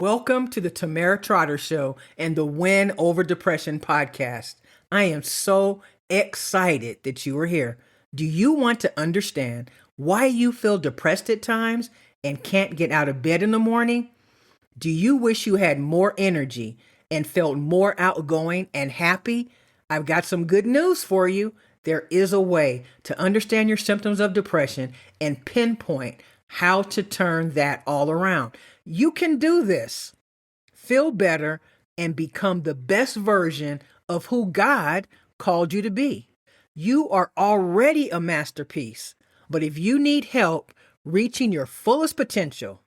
Welcome to the Tamera Trotter Show and the Win Over Depression podcast. I am so excited that you are here. Do you want to understand why you feel depressed at times and can't get out of bed in the morning? Do you wish you had more energy and felt more outgoing and happy? I've got some good news for you. There is a way to understand your symptoms of depression and pinpoint how to turn that all around. You can do this. Feel better and become the best version of who God called you to be. You are already a masterpiece, but if you need help reaching your fullest potential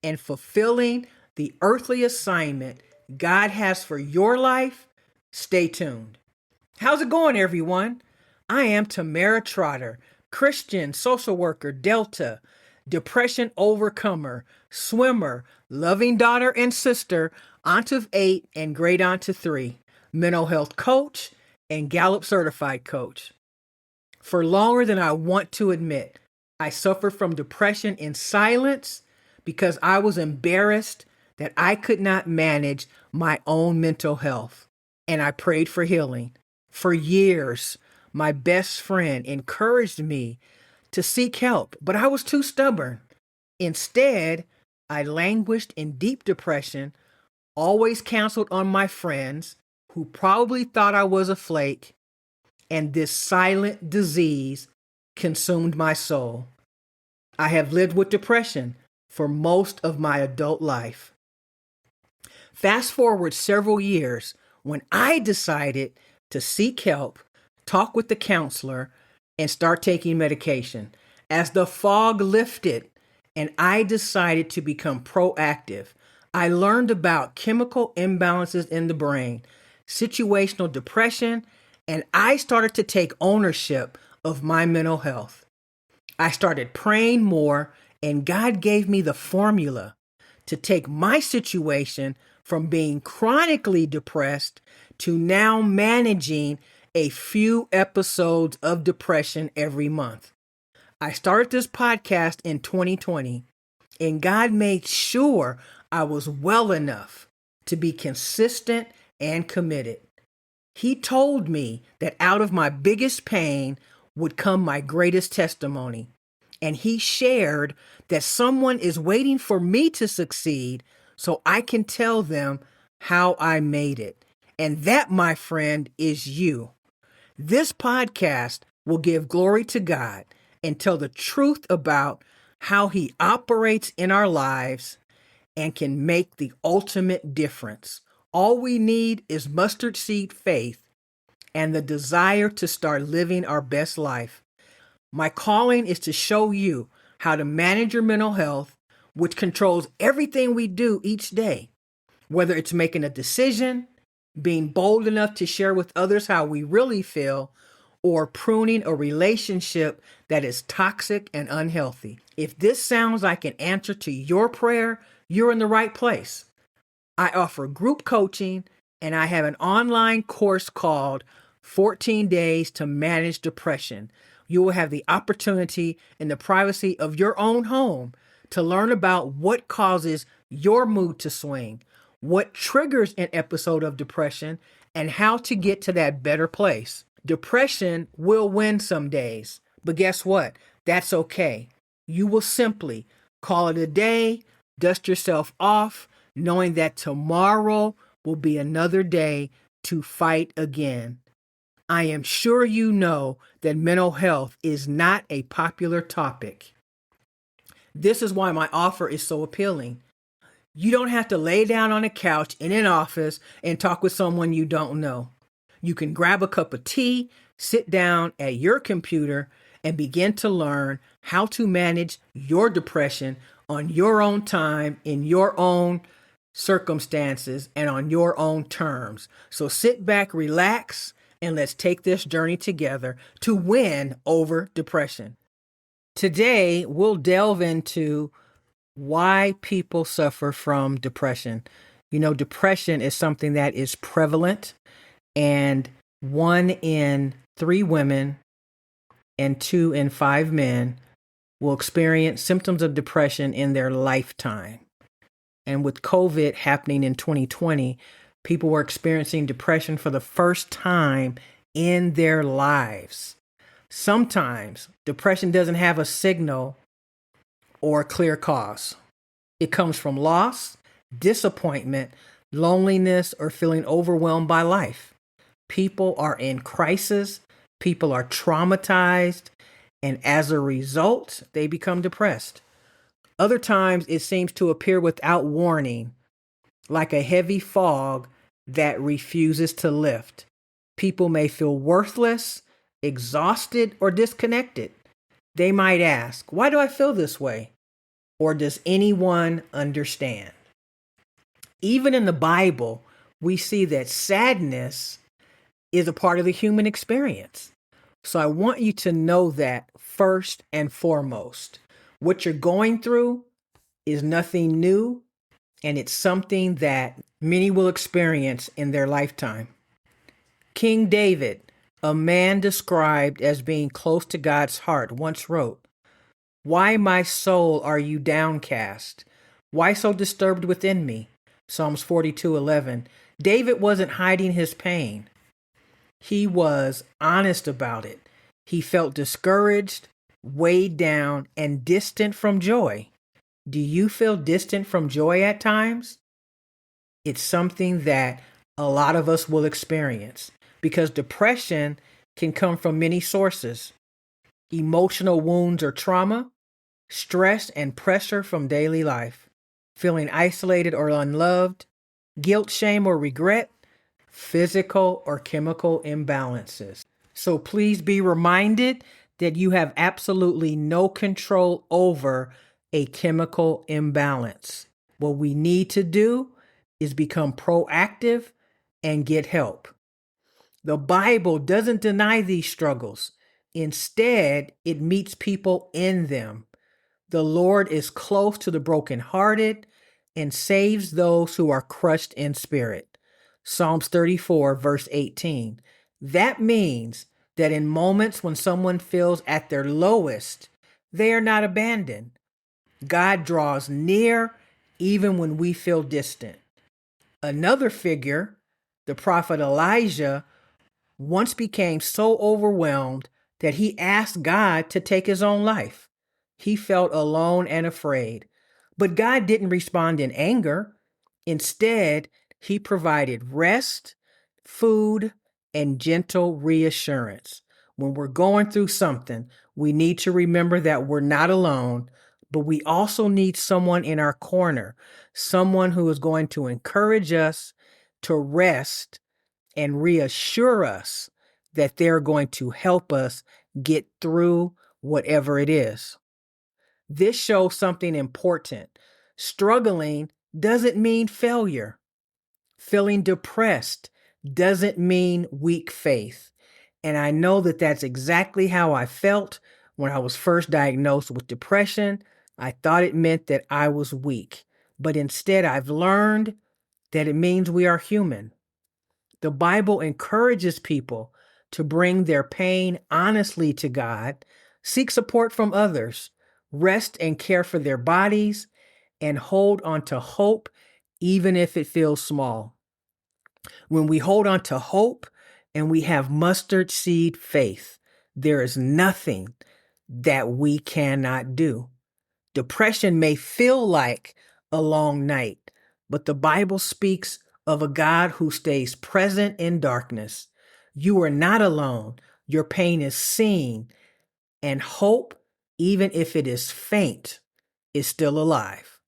and fulfilling the earthly assignment God has for your life, stay tuned. How's it going, everyone? I am Tamera Trotter, Christian social worker, Delta, depression overcomer, swimmer, loving daughter and sister, aunt of 8 and great aunt of 3, mental health coach, and Gallup certified coach. For longer than I want to admit, I suffered from depression in silence because I was embarrassed that I could not manage my own mental health, and I prayed for healing. For years, my best friend encouraged me to seek help, but I was too stubborn. Instead, I languished in deep depression, always counseled on my friends who probably thought I was a flake, and this silent disease consumed my soul. I have lived with depression for most of my adult life. Fast forward several years when I decided to seek help, talk with the counselor, and start taking medication. As the fog lifted and I decided to become proactive, I learned about chemical imbalances in the brain, situational depression, and I started to take ownership of my mental health. I started praying more, and God gave me the formula to take my situation from being chronically depressed to now managing a few episodes of depression every month. I started this podcast in 2020, and God made sure I was well enough to be consistent and committed. He told me that out of my biggest pain would come my greatest testimony. And he shared that someone is waiting for me to succeed so I can tell them how I made it. And that, my friend, is you. This podcast will give glory to God and tell the truth about how he operates in our lives and can make the ultimate difference. All we need is mustard seed faith and the desire to start living our best life. My calling is to show you how to manage your mental health, which controls everything we do each day, whether it's making a decision, being bold enough to share with others how we really feel, or pruning a relationship that is toxic and unhealthy. If this sounds like an answer to your prayer, you're in the right place. I offer group coaching, and I have an online course called 14 Days to Manage Depression. You will have the opportunity in the privacy of your own home to learn about what causes your mood to swing, what triggers an episode of depression, and how to get to that better place. Depression will win some days, but guess what? That's okay. You will simply call it a day, dust yourself off, knowing that tomorrow will be another day to fight again. I am sure you know that mental health is not a popular topic. This is why my offer is so appealing. You don't have to lay down on a couch in an office and talk with someone you don't know. You can grab a cup of tea, sit down at your computer, and begin to learn how to manage your depression on your own time, in your own circumstances, and on your own terms. So sit back, relax, and let's take this journey together to win over depression. Today, we'll delve into why people suffer from depression. You know, depression is something that is prevalent, and 1 in 3 women and 2 in 5 men will experience symptoms of depression in their lifetime. And with COVID happening in 2020, people were experiencing depression for the first time in their lives. Sometimes depression doesn't have a signal or a clear cause. It comes from loss, disappointment, loneliness, or feeling overwhelmed by life. People are in crisis, people are traumatized, and as a result, they become depressed. Other times, it seems to appear without warning, like a heavy fog that refuses to lift. People may feel worthless, exhausted, or disconnected. They might ask, "Why do I feel this way?" Or does anyone understand? Even in the Bible, we see that sadness is a part of the human experience. So I want you to know that first and foremost. What you're going through is nothing new, and it's something that many will experience in their lifetime. King David, a man described as being close to God's heart, once wrote, "Why, my soul, are you downcast? Why so disturbed within me?" Psalms 42:11. David wasn't hiding his pain. He was honest about it. He felt discouraged, weighed down, and distant from joy. Do you feel distant from joy at times? It's something that a lot of us will experience because depression can come from many sources: emotional wounds or trauma, stress and pressure from daily life, feeling isolated or unloved, guilt, shame, or regret, physical or chemical imbalances. So please be reminded that you have absolutely no control over a chemical imbalance. What we need to do is become proactive and get help. The Bible doesn't deny these struggles. Instead, it meets people in them. The Lord is close to the brokenhearted and saves those who are crushed in spirit. Psalms 34, verse 18. That means that in moments when someone feels at their lowest, they are not abandoned. God draws near even when we feel distant. Another figure, the prophet Elijah, once became so overwhelmed that he asked God to take his own life. He felt alone and afraid. But God didn't respond in anger. Instead, he provided rest, food, and gentle reassurance. When we're going through something, we need to remember that we're not alone, but we also need someone in our corner, someone who is going to encourage us to rest and reassure us that they're going to help us get through whatever it is. This shows something important. Struggling doesn't mean failure. Feeling depressed doesn't mean weak faith. And I know that that's exactly how I felt when I was first diagnosed with depression. I thought it meant that I was weak, but instead I've learned that it means we are human. The Bible encourages people to bring their pain honestly to God, seek support from others, rest and care for their bodies, and hold on to hope even if it feels small. When we hold on to hope and we have mustard seed faith, there is nothing that we cannot do. Depression may feel like a long night, but the Bible speaks of a God who stays present in darkness. You are not alone. Your pain is seen, and hope, even if it is faint, is still alive.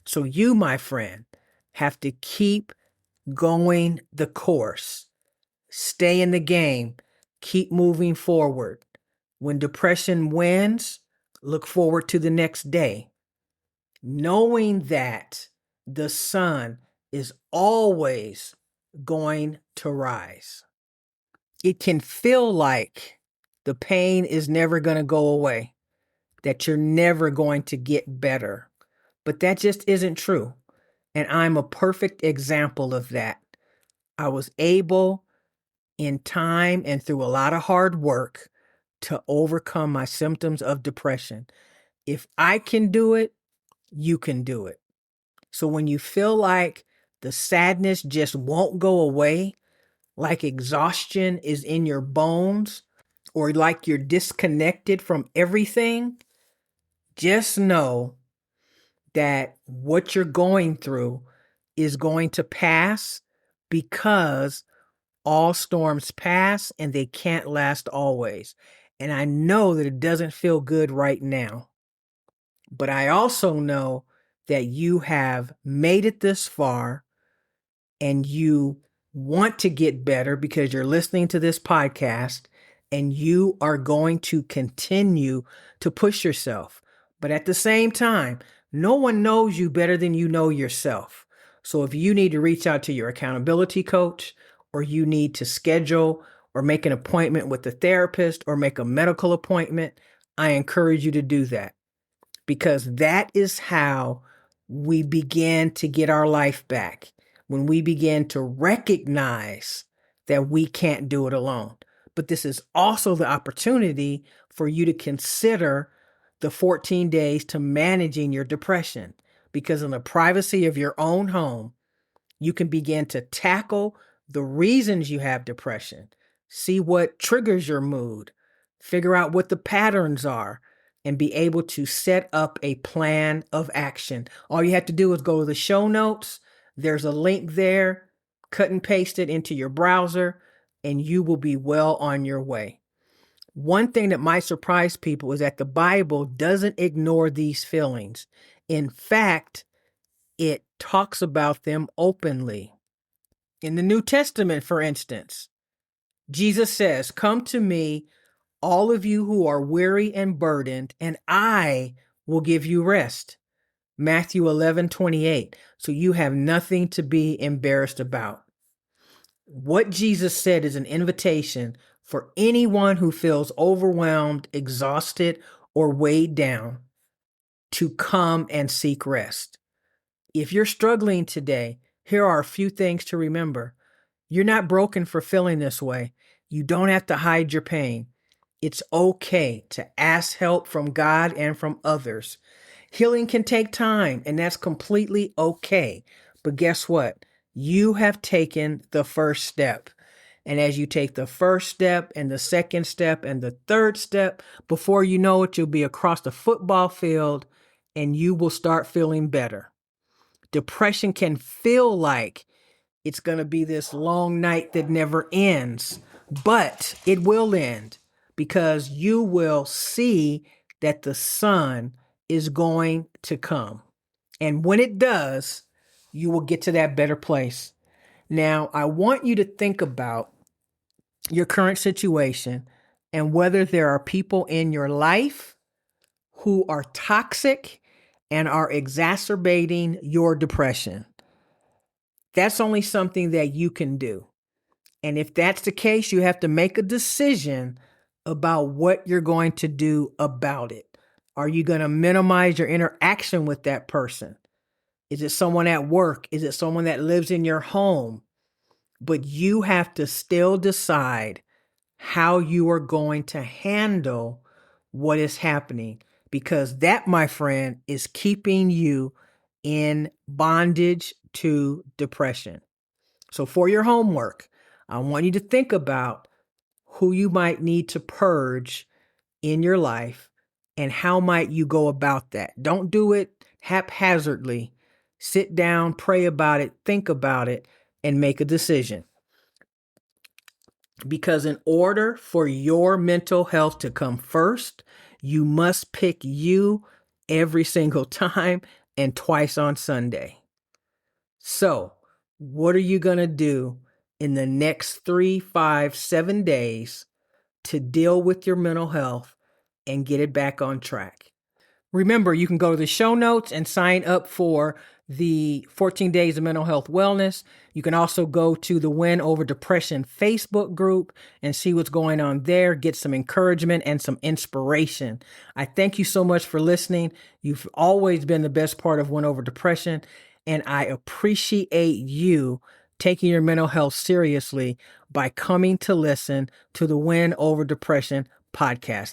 So you, my friend, have to keep going the course. Stay in the game. Keep moving forward. When depression wins, look forward to the next day, knowing that the sun is always going to rise. It can feel like the pain is never going to go away, that you're never going to get better, but that just isn't true. And I'm a perfect example of that. I was able in time and through a lot of hard work to overcome my symptoms of depression. If I can do it, you can do it. So when you feel like the sadness just won't go away, like exhaustion is in your bones, or like you're disconnected from everything, just know that what you're going through is going to pass, because all storms pass and they can't last always. And I know that it doesn't feel good right now, but I also know that you have made it this far and you want to get better because you're listening to this podcast, and you are going to continue to push yourself. But at the same time, no one knows you better than you know yourself. So if you need to reach out to your accountability coach, or you need to schedule or make an appointment with a therapist or make a medical appointment, I encourage you to do that, because that is how we begin to get our life back, when we begin to recognize that we can't do it alone. But this is also the opportunity for you to consider the 14 days to managing your depression, because in the privacy of your own home, you can begin to tackle the reasons you have depression, see what triggers your mood, figure out what the patterns are, and be able to set up a plan of action. All you have to do is go to the show notes. There's a link there. Cut and paste it into your browser, and you will be well on your way. One thing that might surprise people is that the Bible doesn't ignore these feelings. In fact, it talks about them openly. In the New Testament, for instance, Jesus says, "Come to me, all of you who are weary and burdened, and I will give you rest." Matthew 11:28. So you have nothing to be embarrassed about. What Jesus said is an invitation for anyone who feels overwhelmed, exhausted, or weighed down to come and seek rest. If you're struggling today, here are a few things to remember. You're not broken for feeling this way. You don't have to hide your pain. It's okay to ask help from God and from others. Healing can take time, and that's completely okay. But guess what? You have taken the first step. And as you take the first step and the second step and the third step, before you know it, you'll be across the football field and you will start feeling better. Depression can feel like it's going to be this long night that never ends, but it will end, because you will see that the sun is going to come. And when it does, you will get to that better place. Now, I want you to think about your current situation and whether there are people in your life who are toxic and are exacerbating your depression. That's only something that you can do. And if that's the case, you have to make a decision about what you're going to do about it. Are you going to minimize your interaction with that person? Is it someone at work? Is it someone that lives in your home? But you have to still decide how you are going to handle what is happening, because that, my friend, is keeping you in bondage to depression. So for your homework, I want you to think about who you might need to purge in your life and how might you go about that. Don't do it haphazardly. Sit down, pray about it, think about it, and make a decision. Because in order for your mental health to come first, you must pick you every single time and twice on Sunday. So, what are you going to do in the next 3, 5, 7 days to deal with your mental health and get it back on track? Remember, you can go to the show notes and sign up for the 14 Days of Mental Health Wellness. You can also go to the Win Over Depression Facebook group and see what's going on there, get some encouragement and some inspiration. I thank you so much for listening. You've always been the best part of Win Over Depression, and I appreciate you taking your mental health seriously by coming to listen to the Win Over Depression podcast.